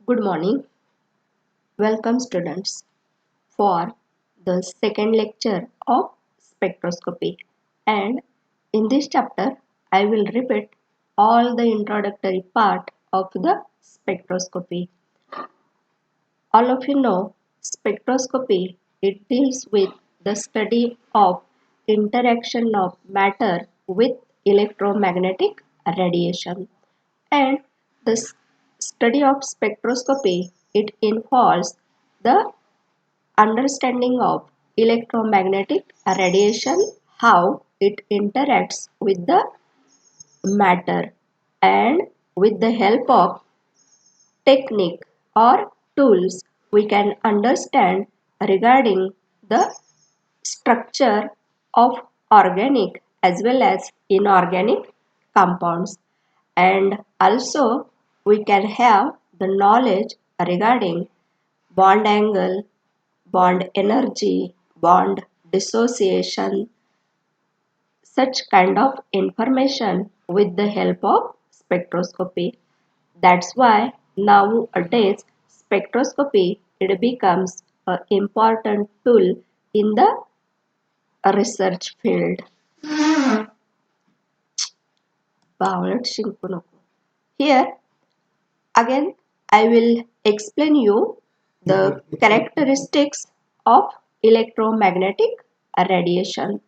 Good morning. Welcome students for the second lecture of spectroscopy, and in this chapter I will repeat all the introductory part of the spectroscopy. All of you know spectroscopy, it deals with the study of interaction of matter with electromagnetic radiation, and the study of spectroscopy, it involves the understanding of electromagnetic radiation, how it interacts with the matter, and with the help of technique or tools we can understand regarding the structure of organic as well as inorganic compounds, and also we can have the knowledge regarding bond angle, bond energy, bond dissociation, such kind of information with the help of spectroscopy. That's why nowadays spectroscopy, it becomes an important tool in the research field. बावळट Shinku नको. Here again I will explain you the characteristics of electromagnetic radiation.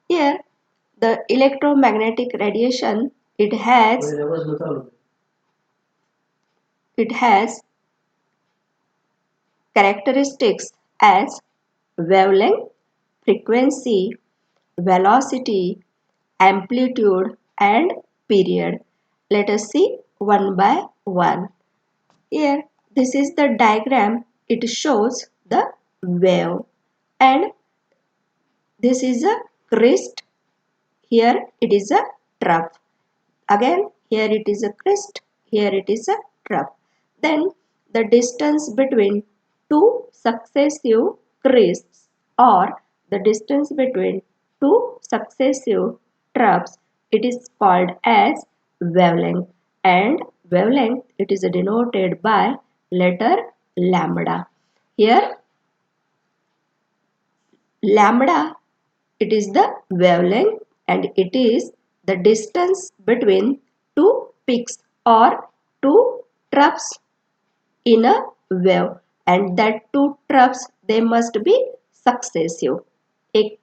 Here the electromagnetic radiation, it has characteristics as wavelength, frequency, velocity, amplitude, and period. Let us see one by one. Here, this is the diagram. It shows the wave, and this is a crest. Here it is a trough. Again, here it is a crest. Here it is a trough. Then the distance between two successive crests, or the distance between two successive troughs, it is called as wavelength, and wavelength, it is denoted by letter lambda. Here lambda, it is the wavelength, and it is the distance between two peaks or two troughs in a wave, and that two troughs, they must be successive. A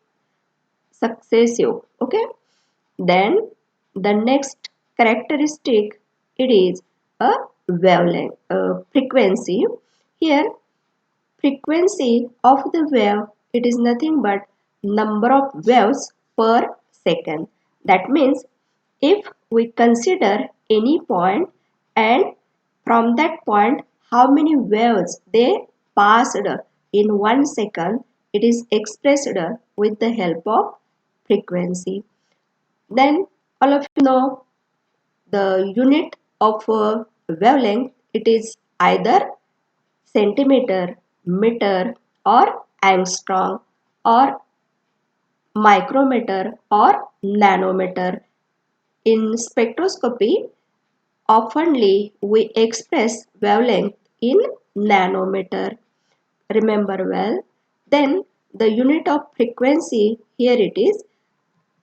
successive, okay. Then the next characteristic, it is a wavelength frequency. Here frequency of the wave, it is nothing but number of waves per second. That means if we consider any point, and from that point how many waves they passed in 1 second, it is expressed with the help of frequency. Then all of you know the unit of wavelength, it is either centimeter, meter, or angstrom, or micrometer, or nanometer. In spectroscopy, oftenly we express wavelength in nanometer. Remember well. Then the unit of frequency, here it is.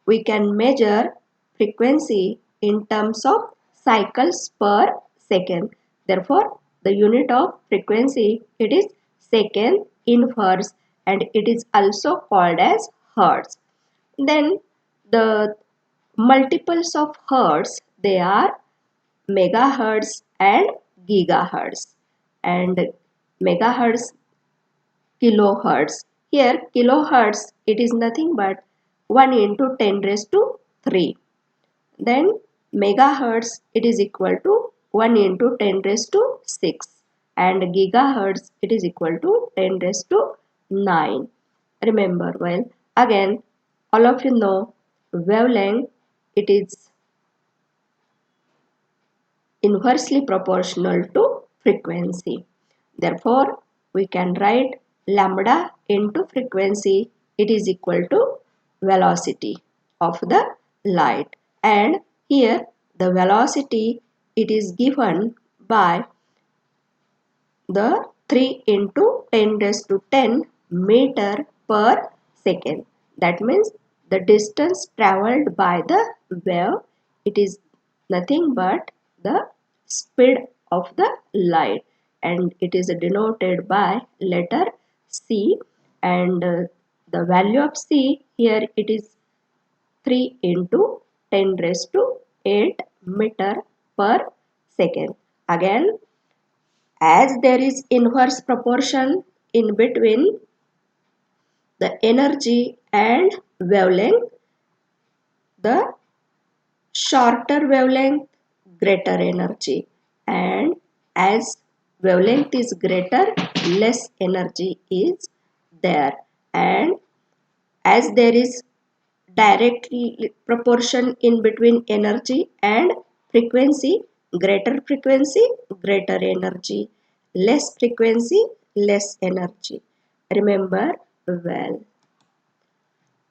We can measure frequency in terms of cycles per second. Therefore, the unit of frequency, it is second inverse, and it is also called as hertz. Then the multiples of hertz, they are megahertz and gigahertz, and megahertz, kilohertz. Here kilohertz, it is nothing but 1 into 10 raised to 3. Then megahertz, it is equal to 1 into 10 raised to 6, and gigahertz, it is equal to 10 raised to 9. Remember well. Again, all of you know wavelength, it is inversely proportional to frequency. Therefore, we can write lambda into frequency, it is equal to velocity of the light, and here the velocity, it is given by the 3 into 10 raised to 10 meter per second. That means the distance traveled by the wave, it is nothing but the speed of the light, and it is denoted by letter C, and the value of C here, it is 3 into 10 raised to 8 meter per second. Again, as there is inverse proportion in between the energy and wavelength, the shorter wavelength, greater energy, and as wavelength is greater, less energy is there, and as there is direct proportion in between energy and frequency, greater energy, less frequency, less energy. Remember well.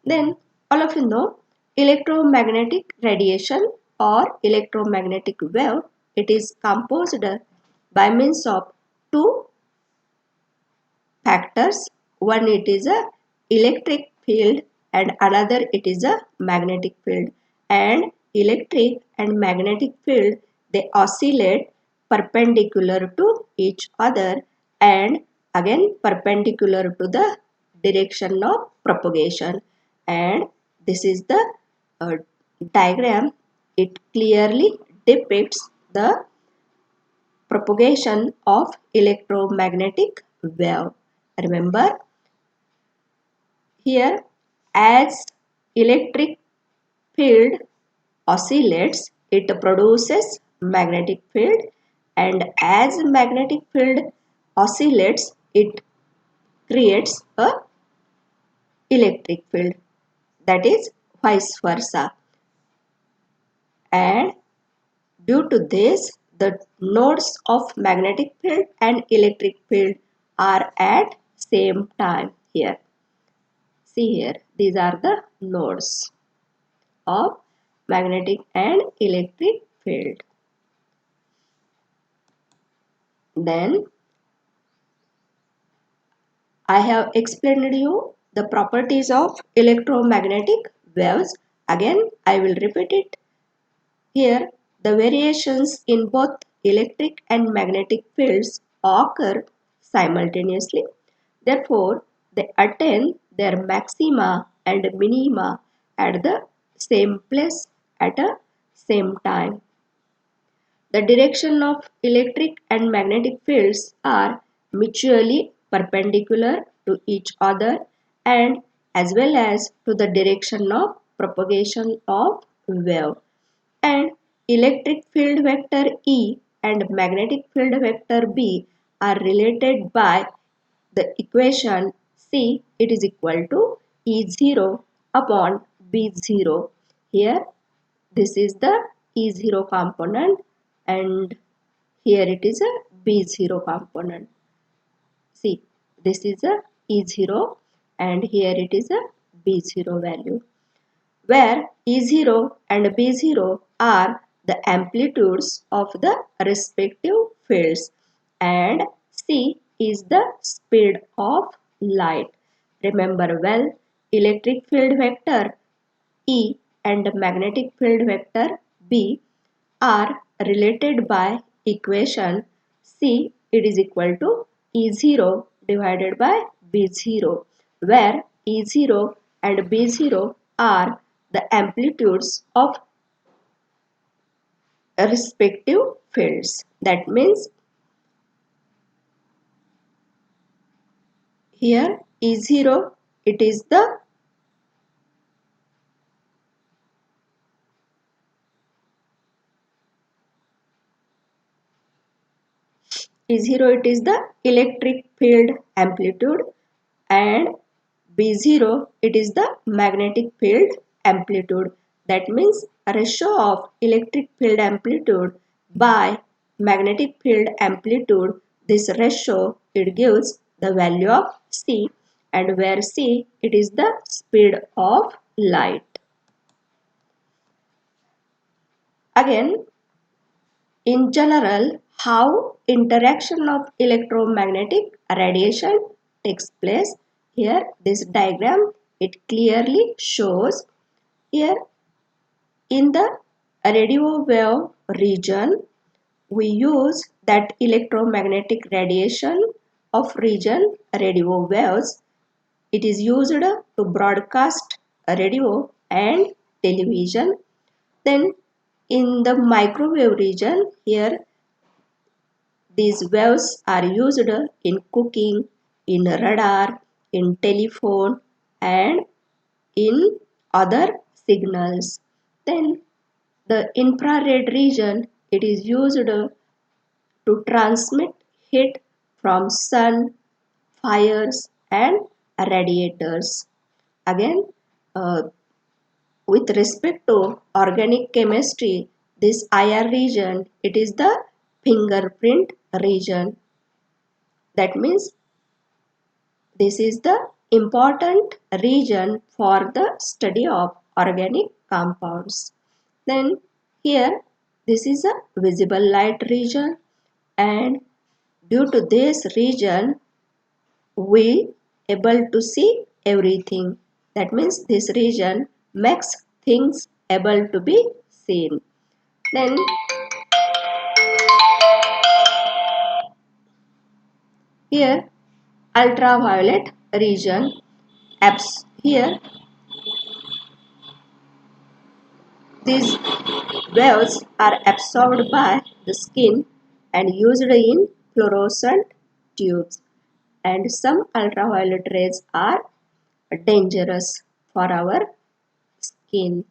Then all of you know electromagnetic radiation or electromagnetic wave, it is composed by means of two factors. One, it is a electric field, and another it is a magnetic field. And electric and magnetic field, they oscillate perpendicular to each other and again perpendicular to the direction of propagation. And this is the uh, diagram. It clearly depicts the propagation of electromagnetic wave. Remember here, as electric field oscillates, it produces magnetic field, and as magnetic field oscillates, it creates a electric field, that is vice versa. And due to this, the nodes of magnetic field and electric field are at same time here. See here, these are the nodes of magnetic and electric field. Then I have explained you the properties of electromagnetic waves. Again, I will repeat it. Here, the variations in both electric and magnetic fields occur simultaneously. Therefore, they attain their maxima and minima at the same place at a same time. The direction of electric and magnetic fields are mutually perpendicular to each other and as well as to the direction of propagation of wave. And electric field vector E and magnetic field vector B are related by the equation C, it is equal to E0 upon B0. Here this is the E0 component and here it is a B0 component. See, this is a E0 and here it is a B0 value, where E0 and B0 are the amplitudes of the respective fields and C is the speed of light. Remember well, electric field vector E and magnetic field vector B are related by equation C, it is equal to E0 divided by B0, where E0 and B0 are the amplitudes of respective fields. That means here E0, it is the E0, it is the electric field amplitude, and B0, it is the magnetic field amplitude. That means a ratio of electric field amplitude by magnetic field amplitude. This ratio, it gives the value of C, and where C, it is the speed of light. Again, in general, how interaction of electromagnetic radiation takes place. Here this diagram, it clearly shows. Here in the radio wave region, we use that electromagnetic radiation of region radio waves. It is used to broadcast radio and television. Then in the microwave region, here these waves are used in cooking, in radar, in telephone, and in other signals. Then the infrared region, it is used to transmit heat from sun, fires, and radiators. Again, uh, with respect to organic chemistry, this IR region, it is the fingerprint region. That means this is the important region for the study of organic compounds. Then here this is a visible light region, and due to this region we able to see everything. That means this region makes things able to be seen. Then here ultraviolet region, here these waves are absorbed by the skin and used in fluorescent tubes, and some ultraviolet rays are dangerous for our skin.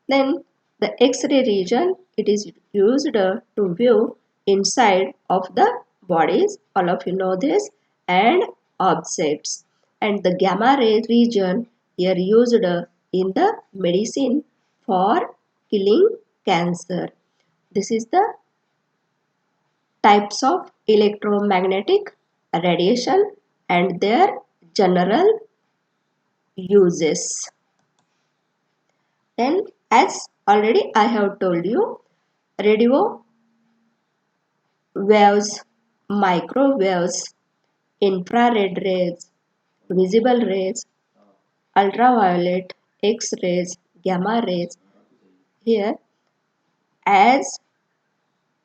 Then the X-ray region, it is used to view inside of the bodies, all of you know this, and objects. And the gamma ray region here used in the medicine for killing cancer. This is the types of electromagnetic radiation and their general uses. Then as already I have told you, radio waves, microwaves, infrared rays, visible rays, ultraviolet, X-rays, gamma rays. Here as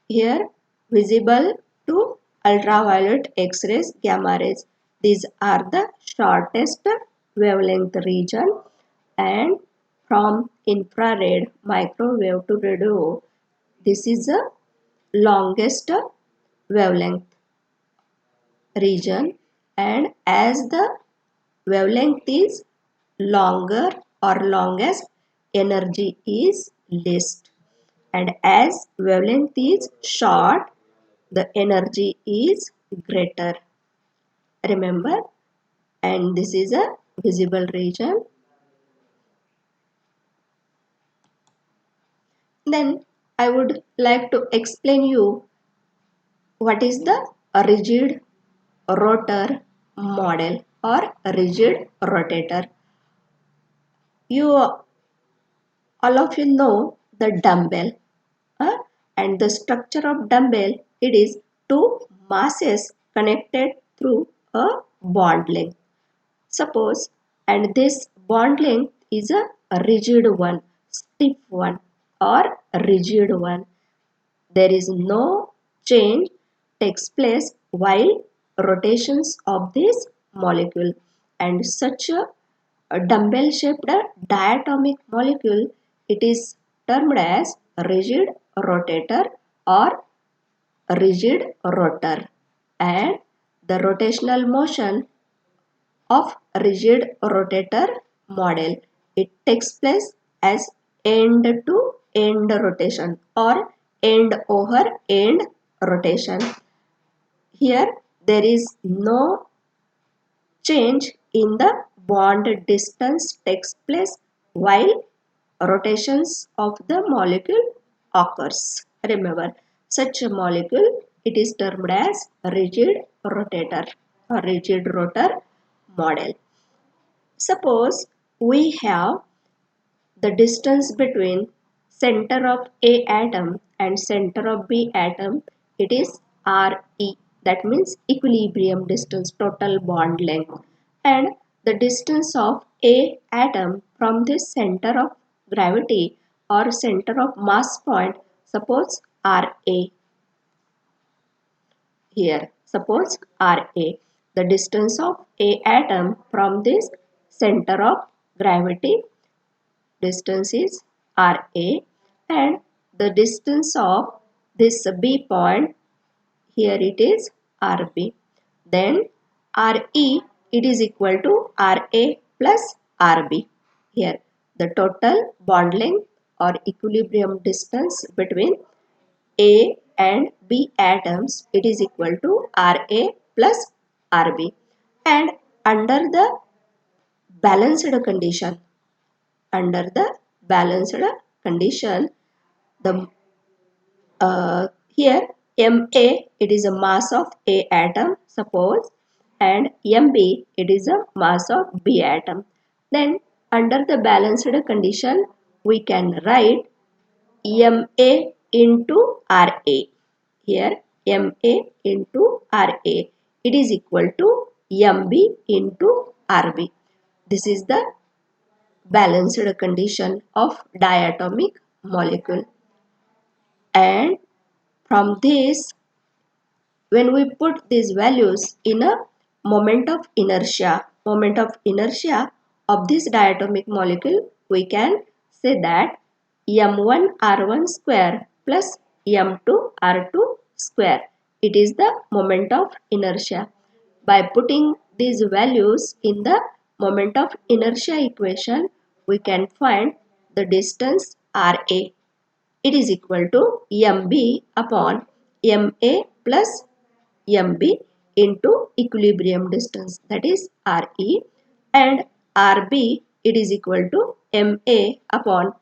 here visible to ultraviolet, X-rays, gamma rays. These are the shortest wavelength region, and from infrared, microwave to radio, this is the longest wavelength region, and as the wavelength is longer or longest, energy is least, and as wavelength is short, the energy is greater. Remember, and this is a visible region. Then I would like to explain you what is the rigid rotor model or rigid rotator. You all of you know the dumbbell, uh, and the structure of dumbbell, it is two masses connected through a bond length. Suppose, and this bond length is a rigid one, stiff one, or rigid one. There is no change takes place while rotations of this molecule, and such a dumbbell shaped diatomic molecule, it is termed as rigid rotator or rigid rotor, and the rotational motion of rigid rotator model, it takes place as end to end rotation or end over end rotation. Here there is no change in the bond distance takes place while rotations of the molecule occurs. Remember, such a molecule, it is termed as rigid rotator or rigid rotor model. Suppose we have the distance between center of A atom and center of B atom, it is RE, that means equilibrium distance, total bond length, and the distance of a atom from the center of gravity or center of mass point, suppose RA. Here, suppose RA, the distance of a atom from this center of gravity, distance is RA, and the distance of this B point, here it is RB. Then RE, it is equal to RA plus RB. Here, the total bond length or equilibrium distance between A and B atoms, it is equal to RA plus RB. And under the balanced condition, under the balanced condition, the here Ma, it is a mass of A atom, suppose, and Mb, it is a mass of B atom. Then under the balanced condition, we can write Ma into Ra. Here Ma into Ra, it is equal to Mb into Rb. This is the balanced condition of diatomic molecule. And from this, when we put these values in a moment of inertia of this diatomic molecule, we can say that m1 r1 square plus m2 r2 square. It is the moment of inertia. By putting these values in the moment of inertia equation, we can find the distance Ra. It is equal to mb upon ma plus mb into equilibrium distance, that is Re, and Rb, it is equal to ma upon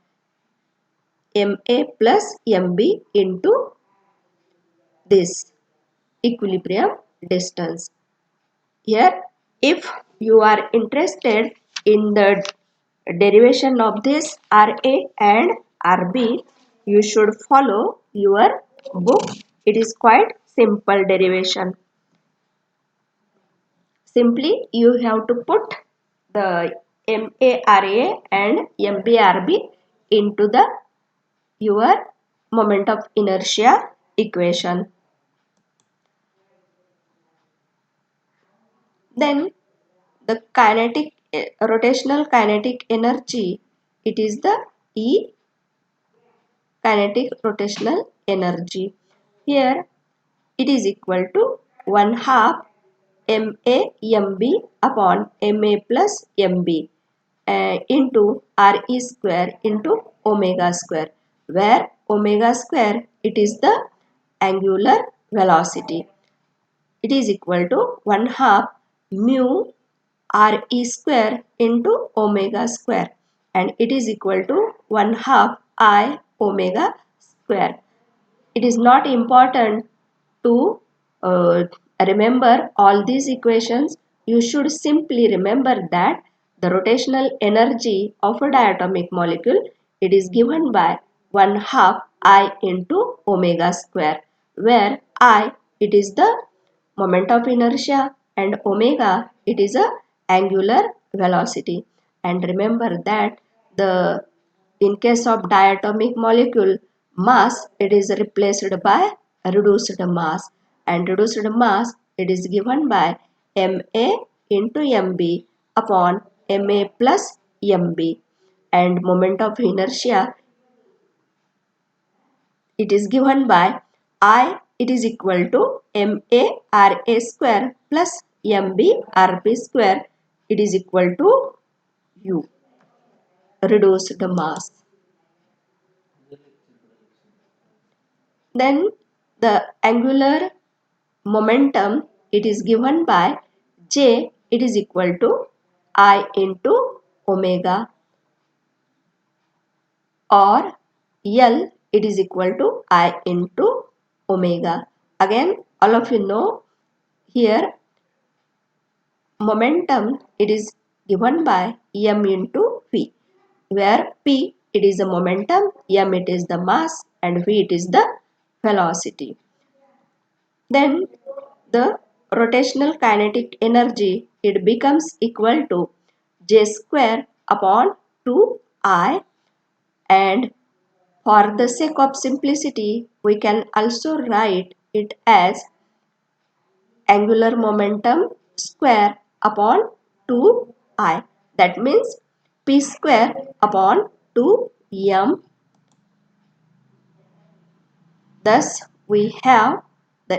ma plus mb into this equilibrium distance. Here, if you are interested in the derivation of this Ra and Rb, you should follow your book. It is quite simple derivation. Simply you have to put the MARA and MBRB into the your moment of inertia equation. Then the rotational kinetic energy, it is the E kinetic rotational energy. Here it is equal to 1 half MAMB upon MA plus MB into RE square into omega square, where omega square, it is the angular velocity. It is equal to 1 half mu Re square into omega square, and it is equal to 1 half I omega square. It is not important to remember all these equations. You should simply remember that the rotational energy of a diatomic molecule, it is given by 1 half I into omega square, where I, it is the moment of inertia, and omega, it is a angular velocity. And remember that the in case of diatomic molecule, mass, it is replaced by reduced mass, and reduced mass, it is given by Ma into Mb upon Ma plus Mb, and moment of inertia, it is given by I, it is equal to Ma Ra square plus Mb Rb square, it is equal to U, reduced mass. Then the angular momentum, it is given by J, it is equal to I into omega, or L, it is equal to I into omega. Again, all of you know, here momentum, it is given by m into v, where p, it is the momentum, m, it is the mass, and v, it is the velocity. then the rotational kinetic energy, it becomes equal to J square upon 2I, and for the sake of simplicity we can also write it as angular momentum square upon 2I. That means P square upon 2m. Thus we have the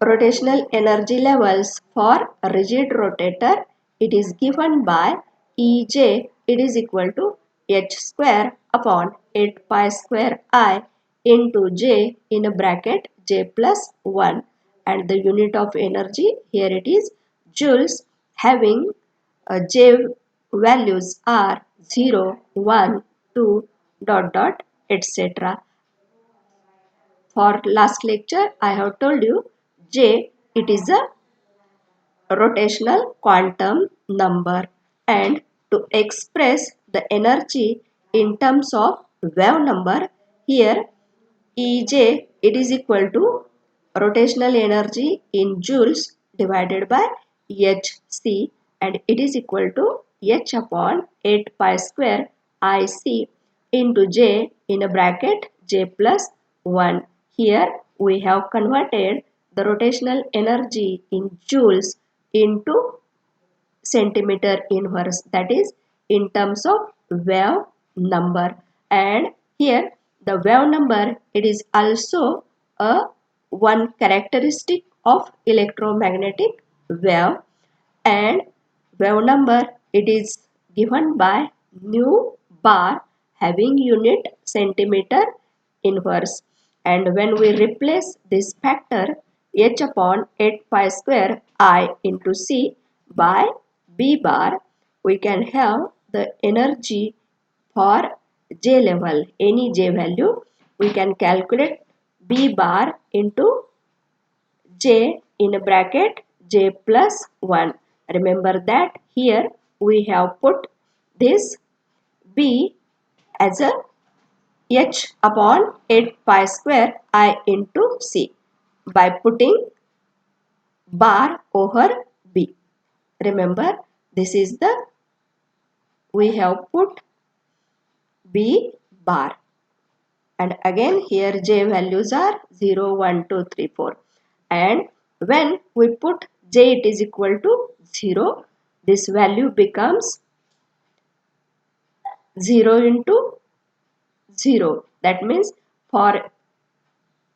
rotational energy levels for a rigid rotator. It is given by Ej, it is equal to h square upon 8 pi square I into j in a bracket j plus 1, and the unit of energy here it is joules, having j values are 0, 1, 2, dot dot etc. For last lecture I have told you J, it is a rotational quantum number, and to express the energy in terms of wave number, here Ej, it is equal to rotational energy in joules divided by Hc, and it is equal to h upon 8 pi square Ic into j in a bracket j plus 1. Here we have converted the rotational energy in joules into centimeter inverse, that is in terms of wave number, and here the wave number, it is also a one characteristic of electromagnetic wave, and wave number, it is given by nu bar having unit centimeter inverse, and when we replace this factor h upon 8 pi square I into c by b bar, we can have the energy for j level, any j value, we can calculate b bar into j in a bracket j plus 1. Remember that here we have put this b as a h upon 8 pi square I into c by putting bar over b. Remember, this is the, we have put b bar, and again here j values are 0, 1, 2, 3, 4, and when we put j it is equal to 0, this value becomes 0 into 0. That means for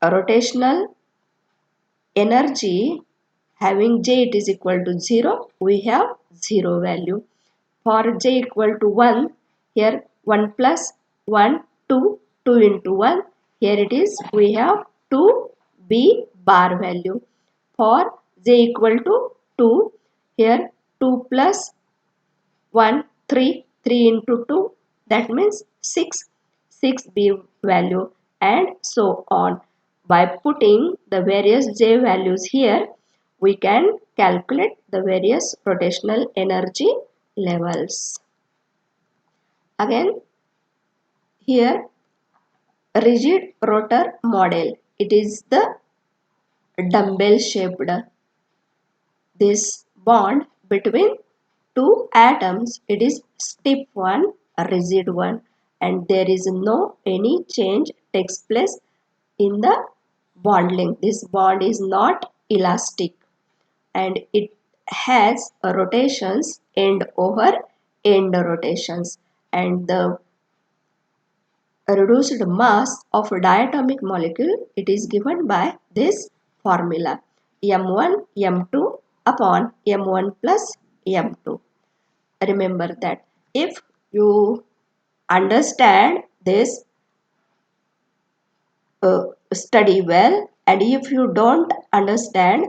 a rotational energy having j it is equal to 0, we have 0 value. For j equal to 1, here 1 plus 1, 2, 2 into 1, here it is we have 2 b bar value. For j equal to 2, here 2 plus 1, 3, 3 into 2, that means 6, 6b value, and so on. By putting the various j values here, we can calculate the various rotational energy levels. Again, here rigid rotor model, it is the dumbbell shaped. This bond between two atoms, it is stiff one, a rigid one, and there is no any change takes place in the bond length. This bond is not elastic, and it has a rotations end over end rotations, and the reduced mass of a diatomic molecule, it is given by this formula m1 m2 upon m1 plus m2. Remember that if you understand this study well, and if you don't understand,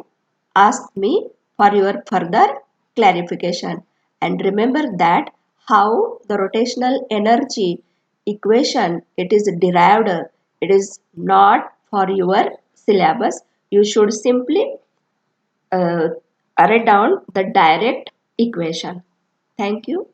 ask me for your further clarification. And remember that how the rotational energy equation it is derived, it is not for your syllabus. You should simply write down the direct equation. Thank you.